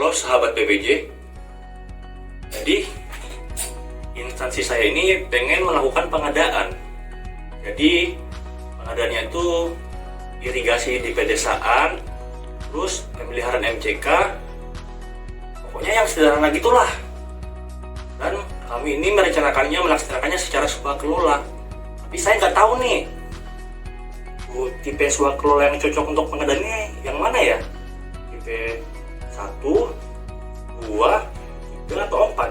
Halo sahabat PBJ. Jadi instansi saya ini pengen melakukan pengadaan. Jadi pengadaannya itu irigasi di pedesaan, terus pemeliharaan MCK, pokoknya yang sederhana gitulah. Dan kami ini melaksanakannya secara swakelola. Tapi saya nggak tahu nih, tipe swakelola yang cocok untuk pengadaannya yang mana ya? Tipe 1, 2, 3, atau 4?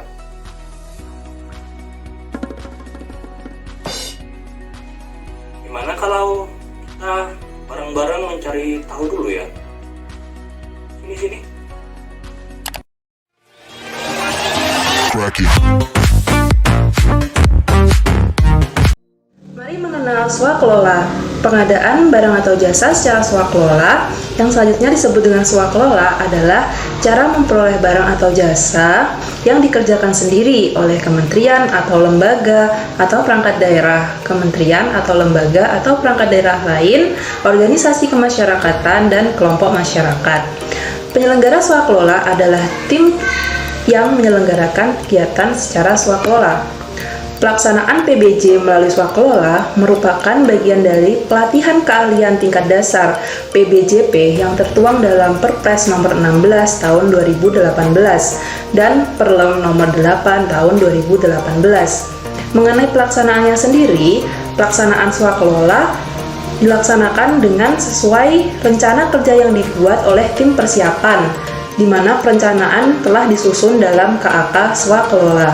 Gimana kalau kita bareng-bareng mencari tahu dulu ya? Sini. Mari mengenal swakelola. Pengadaan barang atau jasa secara swakelola yang selanjutnya disebut dengan swakelola adalah cara memperoleh barang atau jasa yang dikerjakan sendiri oleh kementerian atau lembaga atau perangkat daerah, kementerian atau lembaga atau perangkat daerah lain, organisasi kemasyarakatan, dan kelompok masyarakat. Penyelenggara swakelola adalah tim yang menyelenggarakan kegiatan secara swakelola. Pelaksanaan PBJ melalui swakelola merupakan bagian dari pelatihan keahlian tingkat dasar PBJP yang tertuang dalam Perpres nomor 16 tahun 2018 dan Perlem nomor 8 tahun 2018. Mengenai pelaksanaannya sendiri, pelaksanaan swakelola dilaksanakan dengan sesuai rencana kerja yang dibuat oleh tim persiapan, di mana perencanaan telah disusun dalam KAK swakelola.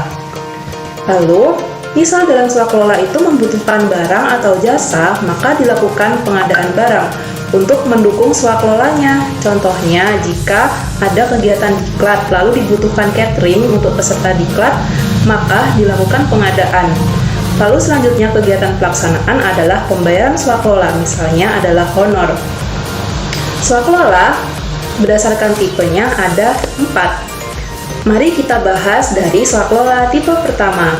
Lalu, misal dalam swakelola itu membutuhkan barang atau jasa, maka dilakukan pengadaan barang untuk mendukung swakelolanya. Contohnya, jika ada kegiatan diklat lalu dibutuhkan catering untuk peserta diklat, maka dilakukan pengadaan. Lalu selanjutnya kegiatan pelaksanaan adalah pembayaran swakelola, misalnya adalah honor. Swakelola berdasarkan tipenya ada 4. Mari kita bahas dari swakelola tipe pertama.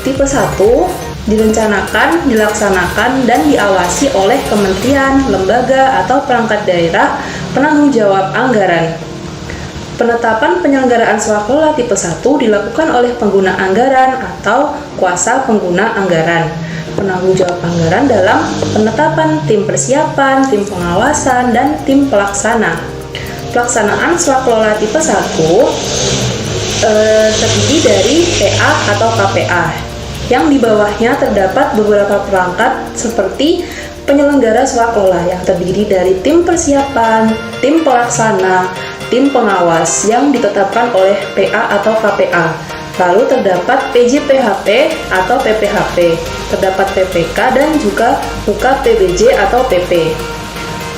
Tipe 1 direncanakan, dilaksanakan, dan diawasi oleh kementerian, lembaga, atau perangkat daerah penanggung jawab anggaran. Penetapan penyelenggaraan swakelola tipe 1 dilakukan oleh pengguna anggaran atau kuasa pengguna anggaran. Penanggung jawab anggaran dalam penetapan tim persiapan, tim pengawasan, dan tim pelaksana. Pelaksanaan swakelola tipe 1 terdiri dari PA atau KPA, yang di bawahnya terdapat beberapa perangkat seperti penyelenggara swakelola yang terdiri dari tim persiapan, tim pelaksana, tim pengawas yang ditetapkan oleh PA atau KPA. Lalu terdapat PJPHP atau PPHP, terdapat PPK, dan juga UKPBJ atau PP.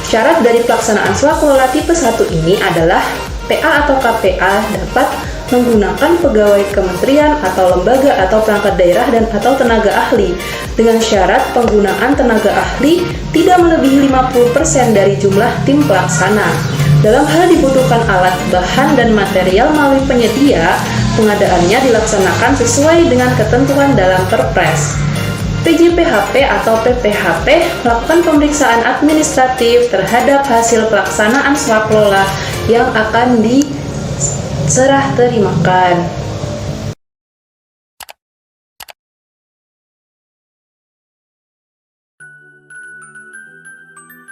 Syarat dari pelaksanaan swakelola tipe 1 ini adalah PA atau KPA dapat menggunakan pegawai kementerian atau lembaga atau perangkat daerah dan atau tenaga ahli dengan syarat penggunaan tenaga ahli tidak melebihi 50% dari jumlah tim pelaksana. Dalam hal dibutuhkan alat, bahan, dan material melalui penyedia, pengadaannya dilaksanakan sesuai dengan ketentuan dalam Perpres. PJPHP atau PPHP melakukan pemeriksaan administratif terhadap hasil pelaksanaan swakelola yang akan diserah terimakan.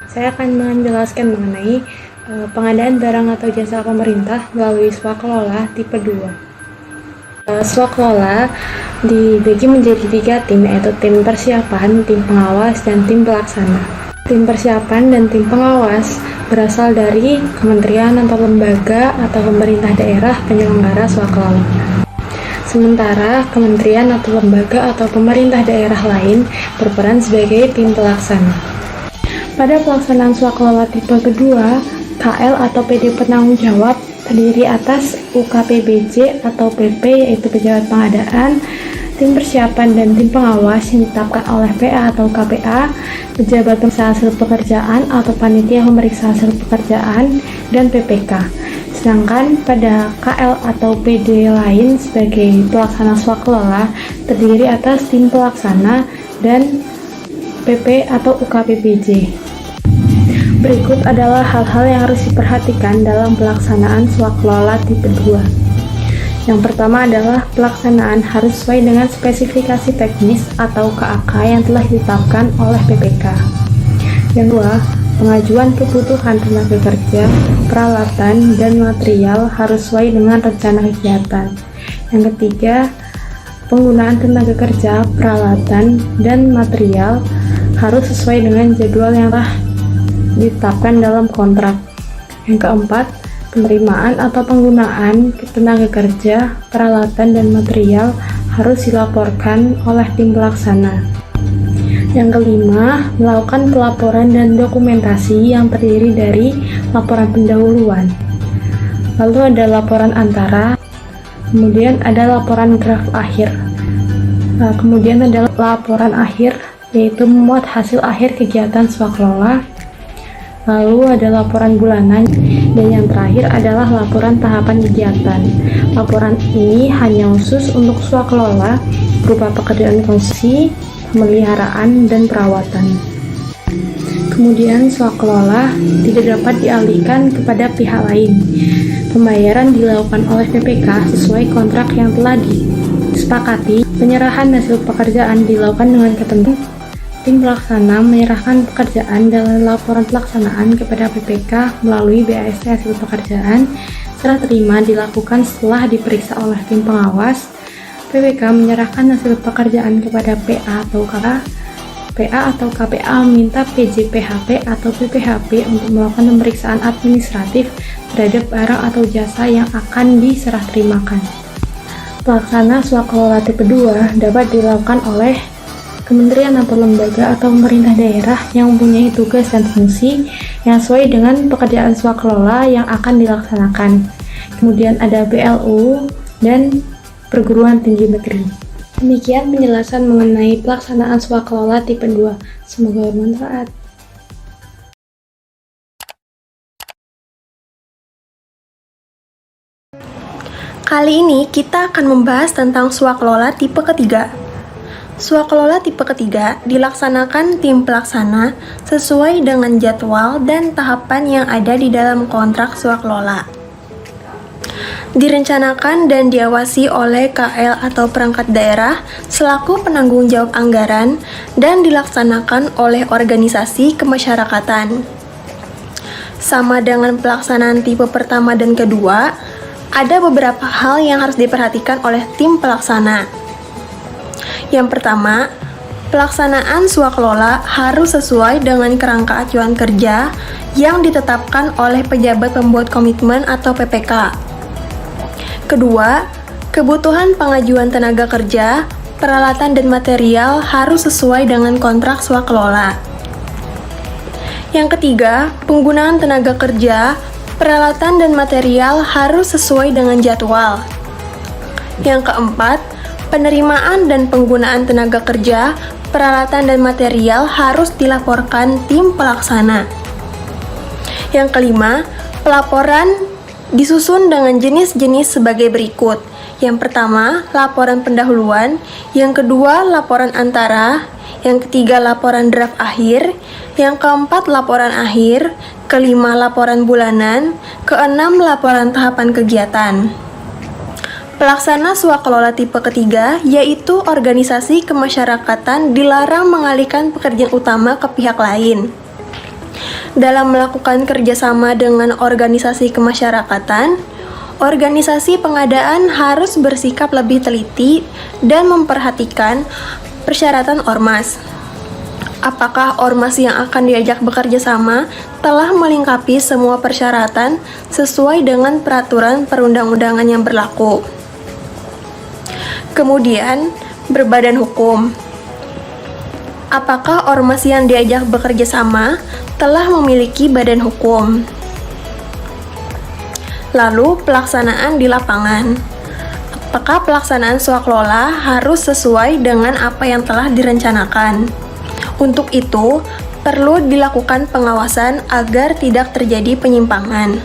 Saya akan menjelaskan mengenai pengadaan barang atau jasa pemerintah melalui swakelola tipe 2. Swakelola dibagi menjadi 3 tim, yaitu tim persiapan, tim pengawas, dan tim pelaksana. Tim persiapan dan tim pengawas berasal dari kementerian atau lembaga atau pemerintah daerah penyelenggara swakelola. Sementara kementerian atau lembaga atau pemerintah daerah lain berperan sebagai tim pelaksana. Pada pelaksanaan swakelola tipe kedua, KL atau PD penanggung jawab terdiri atas UKPBJ atau PP, yaitu pejabat pengadaan, tim persiapan dan tim pengawas yang ditetapkan oleh PA atau KPA, pejabat pemeriksa hasil pekerjaan atau panitia pemeriksa hasil pekerjaan, dan PPK. Sedangkan pada KL atau PD lain sebagai pelaksana swakelola terdiri atas tim pelaksana dan PP atau UKPBJ. Berikut adalah hal-hal yang harus diperhatikan dalam pelaksanaan swakelola tipe 2. Yang pertama adalah pelaksanaan harus sesuai dengan spesifikasi teknis atau KAK yang telah ditetapkan oleh PPK. Yang kedua, pengajuan kebutuhan tenaga kerja, peralatan, dan material harus sesuai dengan rencana kegiatan. Yang ketiga, penggunaan tenaga kerja, peralatan, dan material harus sesuai dengan jadwal yang telah ditetapkan dalam kontrak. Yang keempat, penerimaan atau penggunaan tenaga kerja, peralatan, dan material harus dilaporkan oleh tim pelaksana. Yang kelima, melakukan pelaporan dan dokumentasi yang terdiri dari laporan pendahuluan. Lalu ada laporan antara, kemudian ada laporan draft akhir. Kemudian ada laporan akhir, yaitu memuat hasil akhir kegiatan swakelola. Lalu ada laporan bulanan, dan yang terakhir adalah laporan tahapan kegiatan. Laporan ini hanya khusus untuk swakelola berupa pekerjaan konstruksi, pemeliharaan, dan perawatan. Kemudian swakelola tidak dapat dialihkan kepada pihak lain. Pembayaran dilakukan oleh PPK sesuai kontrak yang telah disepakati. Penyerahan hasil pekerjaan dilakukan dengan ketentuan. Tim pelaksana menyerahkan pekerjaan dan laporan pelaksanaan kepada PPK melalui BAST hasil pekerjaan. Serah terima dilakukan setelah diperiksa oleh tim pengawas. PPK menyerahkan hasil pekerjaan kepada PA atau KPA meminta PJPHP atau PPHP untuk melakukan pemeriksaan administratif terhadap barang atau jasa yang akan diserah terimakan. Pelaksana swakelola tipe 2 dapat dilakukan oleh kementerian atau lembaga atau pemerintah daerah yang mempunyai tugas dan fungsi yang sesuai dengan pekerjaan swakelola yang akan dilaksanakan. Kemudian ada BLU dan perguruan tinggi negeri. Demikian penjelasan mengenai pelaksanaan swakelola tipe 2. Semoga bermanfaat. Kali ini kita akan membahas tentang swakelola tipe ketiga. Swakelola tipe ketiga dilaksanakan tim pelaksana sesuai dengan jadwal dan tahapan yang ada di dalam kontrak swakelola. Direncanakan dan diawasi oleh KL atau perangkat daerah selaku penanggung jawab anggaran dan dilaksanakan oleh organisasi kemasyarakatan. Sama dengan pelaksanaan tipe pertama dan kedua, ada beberapa hal yang harus diperhatikan oleh tim pelaksana. Yang pertama, pelaksanaan swakelola harus sesuai dengan kerangka acuan kerja yang ditetapkan oleh pejabat pembuat komitmen atau PPK. Kedua, kebutuhan pengajuan tenaga kerja, peralatan dan material harus sesuai dengan kontrak swakelola. Yang ketiga, penggunaan tenaga kerja, peralatan dan material harus sesuai dengan jadwal. Yang keempat, penerimaan dan penggunaan tenaga kerja, peralatan dan material harus dilaporkan tim pelaksana. Yang kelima, pelaporan disusun dengan jenis-jenis sebagai berikut. Yang pertama, laporan pendahuluan. Yang kedua, laporan antara. Yang ketiga, laporan draft akhir. Yang keempat, laporan akhir. Kelima, laporan bulanan. Keenam, laporan tahapan kegiatan. Pelaksana swakelola tipe ketiga, yaitu organisasi kemasyarakatan, dilarang mengalihkan pekerjaan utama ke pihak lain. Dalam melakukan kerjasama dengan organisasi kemasyarakatan, organisasi pengadaan harus bersikap lebih teliti dan memperhatikan persyaratan ormas. Apakah ormas yang akan diajak bekerja sama telah melengkapi semua persyaratan sesuai dengan peraturan perundang-undangan yang berlaku? Kemudian, berbadan hukum. Apakah ormas yang diajak bekerja sama telah memiliki badan hukum? Lalu, pelaksanaan di lapangan. Apakah pelaksanaan swakelola harus sesuai dengan apa yang telah direncanakan? Untuk itu, perlu dilakukan pengawasan agar tidak terjadi penyimpangan.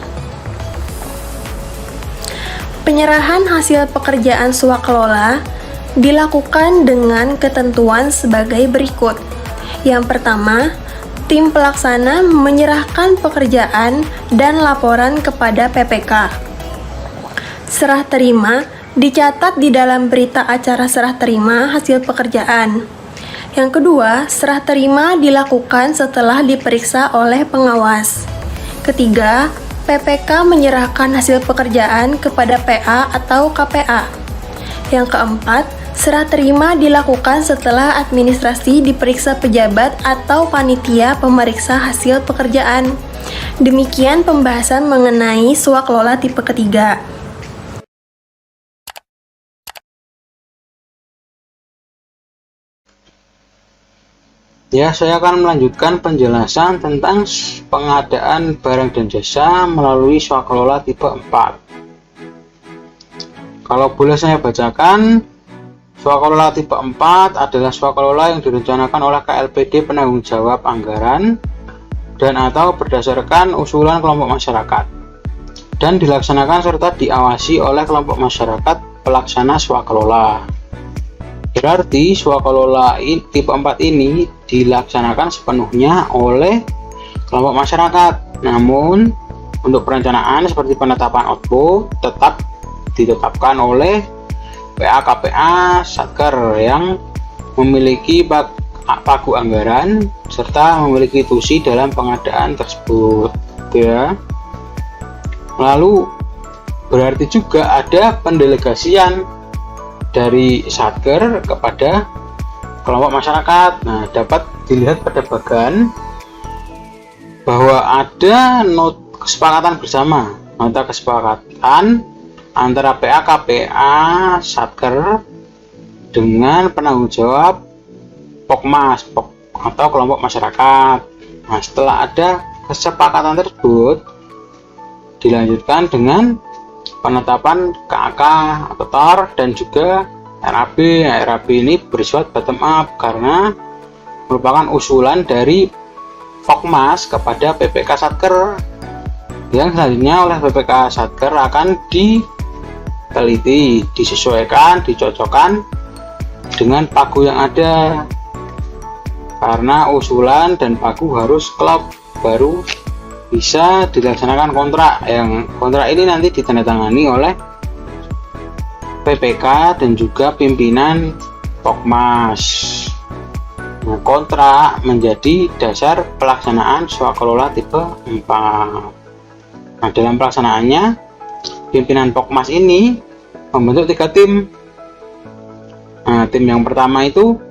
Penyerahan hasil pekerjaan swakelola dilakukan dengan ketentuan sebagai berikut. Yang pertama, tim pelaksana menyerahkan pekerjaan dan laporan kepada PPK. Serah terima dicatat di dalam berita acara serah terima hasil pekerjaan. Yang kedua, serah terima dilakukan setelah diperiksa oleh pengawas. Ketiga, PPK menyerahkan hasil pekerjaan kepada PA atau KPA. Yang keempat, serah terima dilakukan setelah administrasi diperiksa pejabat atau panitia pemeriksa hasil pekerjaan. Demikian pembahasan mengenai swaklola tipe ketiga. Ya, saya akan melanjutkan penjelasan tentang pengadaan barang dan jasa melalui swaklola tipe 4. Kalau boleh saya bacakan, swaklola tipe 4 adalah swaklola yang direncanakan oleh KLPD penanggung jawab anggaran dan atau berdasarkan usulan kelompok masyarakat dan dilaksanakan serta diawasi oleh kelompok masyarakat pelaksana swaklola. Berarti swaklola tipe 4 ini dilaksanakan sepenuhnya oleh kelompok masyarakat. Namun untuk perencanaan seperti penetapan output tetap ditetapkan oleh PA KPA Satker yang memiliki pagu anggaran serta memiliki tusi dalam pengadaan tersebut, ya. Lalu berarti juga ada pendelegasian dari Satker kepada kelompok masyarakat. Nah, dapat dilihat pada bagan bahwa ada kesepakatan bersama, nota kesepakatan antara PA KPA Satker dengan penanggung jawab Pokmas atau kelompok masyarakat. Nah, setelah ada kesepakatan tersebut dilanjutkan dengan penetapan KAK atau TOR dan juga RAB. RAB ini bersifat bottom up karena merupakan usulan dari Pokmas kepada PPK Satker yang selanjutnya oleh PPK Satker akan diteliti, disesuaikan, dicocokkan dengan pagu yang ada karena usulan dan pagu harus klop baru bisa dilaksanakan kontrak. Yang kontrak ini nanti ditandatangani oleh PPK dan juga pimpinan Pokmas. Nah, kontrak menjadi dasar pelaksanaan swaklola tipe 4. Nah, dalam pelaksanaannya pimpinan Pokmas ini membentuk 3 tim. Nah, tim yang pertama itu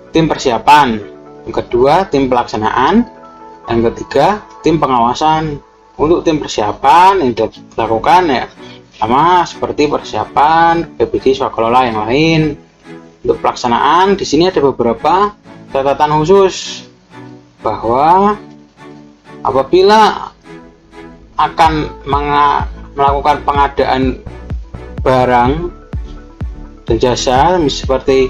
tim persiapan, yang kedua tim pelaksanaan, yang ketiga tim pengawasan. Untuk tim persiapan yang dilakukan ya sama seperti persiapan PBG swaklola yang lain. Untuk pelaksanaan di sini ada beberapa catatan khusus bahwa apabila akan melakukan pengadaan barang dan jasa seperti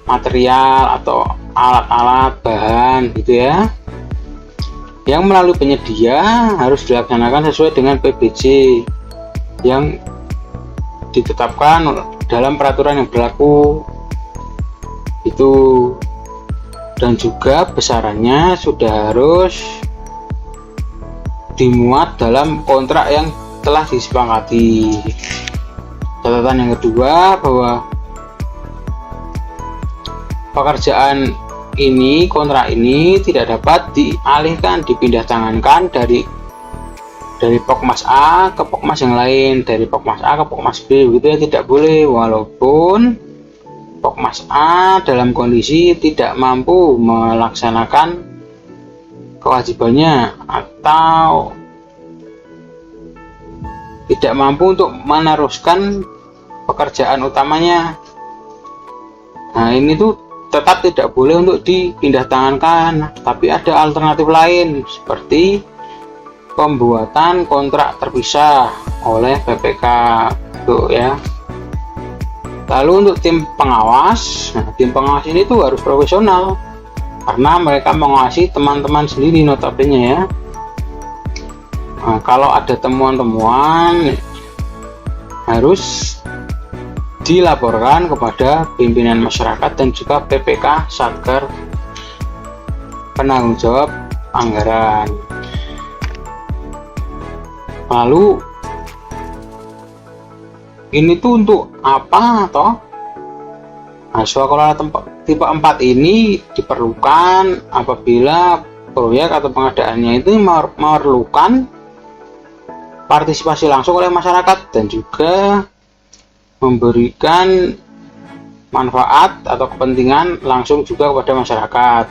material atau alat-alat bahan gitu ya, yang melalui penyedia harus dilaksanakan sesuai dengan PBJ yang ditetapkan dalam peraturan yang berlaku itu, dan juga besarannya sudah harus dimuat dalam kontrak yang telah disepakati. Catatan yang kedua bahwa pekerjaan ini, kontrak ini tidak dapat dialihkan, dipindah tangankan dari Pokmas A ke Pokmas yang lain, dari Pokmas A ke Pokmas B, begitu ya, tidak boleh. Walaupun Pokmas A dalam kondisi tidak mampu melaksanakan kewajibannya atau tidak mampu untuk meneruskan pekerjaan utamanya. Nah, ini tuh tetap tidak boleh untuk dipindah tangankan, tapi ada alternatif lain seperti pembuatan kontrak terpisah oleh PPK tuh ya. Lalu untuk tim pengawas, nah, tim pengawas ini tuh harus profesional karena mereka mengawasi teman-teman sendiri notabene ya. Nah, kalau ada temuan-temuan harus dilaporkan kepada pimpinan masyarakat dan juga PPK Satker penanggung jawab anggaran. Lalu ini tuh untuk apa toh? Nah, swakelola tipe 4 ini diperlukan apabila proyek atau pengadaannya itu memerlukan partisipasi langsung oleh masyarakat dan juga memberikan manfaat atau kepentingan langsung juga kepada masyarakat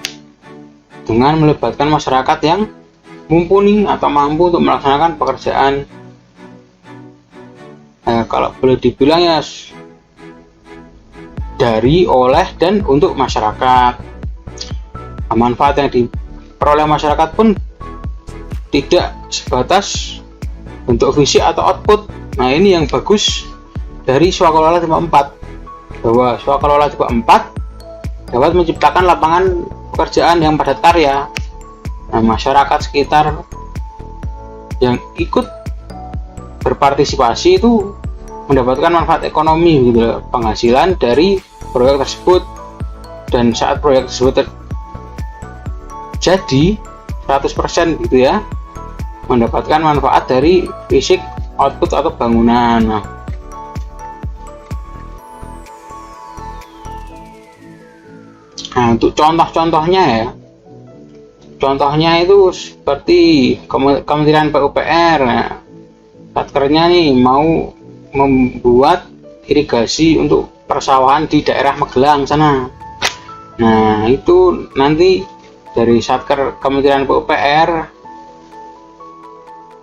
dengan melibatkan masyarakat yang mumpuni atau mampu untuk melaksanakan pekerjaan. Kalau boleh dibilang ya dari, oleh, dan untuk masyarakat. Manfaat yang diperoleh masyarakat pun tidak sebatas bentuk fisik atau output. Nah, ini yang bagus dari swakelola tipe 4, bahwa swakelola tipe 4 dapat menciptakan lapangan pekerjaan yang padat karya. Nah, masyarakat sekitar yang ikut berpartisipasi itu mendapatkan manfaat ekonomi gitu, penghasilan dari proyek tersebut, dan saat proyek tersebut jadi 100% gitu ya, mendapatkan manfaat dari fisik, output atau bangunan. Nah, untuk contoh-contohnya ya, contohnya itu seperti Kementerian PUPR. Nah, satkernya nih mau membuat irigasi untuk persawahan di daerah Magelang sana. Nah, itu nanti dari Satker Kementerian PUPR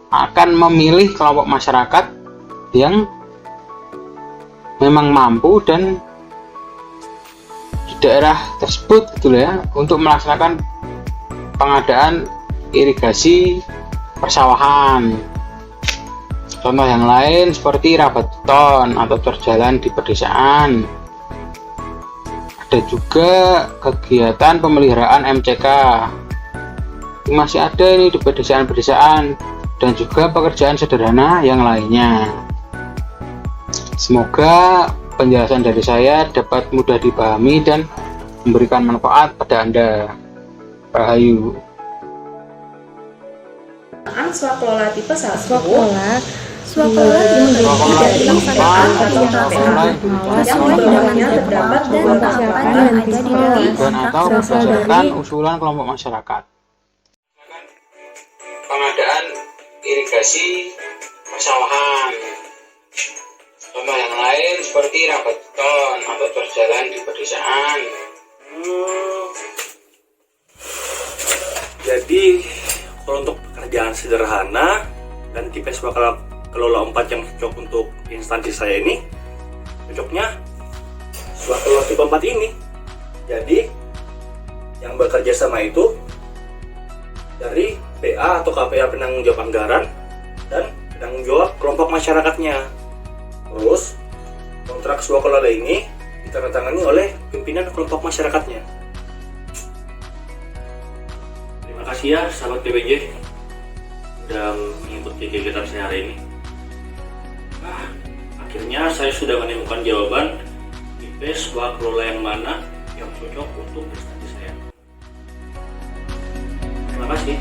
akan memilih kelompok masyarakat yang memang mampu dan di daerah tersebut gitu ya, untuk melaksanakan pengadaan irigasi persawahan. Contoh yang lain seperti rabat beton atau berjalan di pedesaan. Ada juga kegiatan pemeliharaan MCK. Masih ada ini di pedesaan-pedesaan, dan juga pekerjaan sederhana yang lainnya. Semoga penjelasan dari saya dapat mudah dipahami dan memberikan manfaat pada Anda. Rahayu. Swakelola tipe 1 Swakelola dimulai dari pelaksanaan atau KPA yang di bawahnya terdapat beberapa tahapan yang ada di dalam dan atau berdasarkan usulan kelompok masyarakat. Pengadaan irigasi persawahan. Contoh yang lain seperti rabat beton atau berjalan di pedesaan. Jadi kalau untuk pekerjaan sederhana dan tipe swakelola 4 yang cocok untuk instansi saya ini, cocoknya swakelola tipe 4 ini. Jadi yang bekerja sama itu dari PA atau KPA, penanggung jawab anggaran, dan penanggung jawab kelompok masyarakatnya. Terus kontrak swakelola ini ditandatangani oleh pimpinan kelompok masyarakatnya. Terima kasih ya sahabat PBJ sudah mengikuti kegiatan saya hari ini. Akhirnya saya sudah menemukan jawaban tipe swakelola yang mana yang cocok untuk instansi saya. Terima kasih.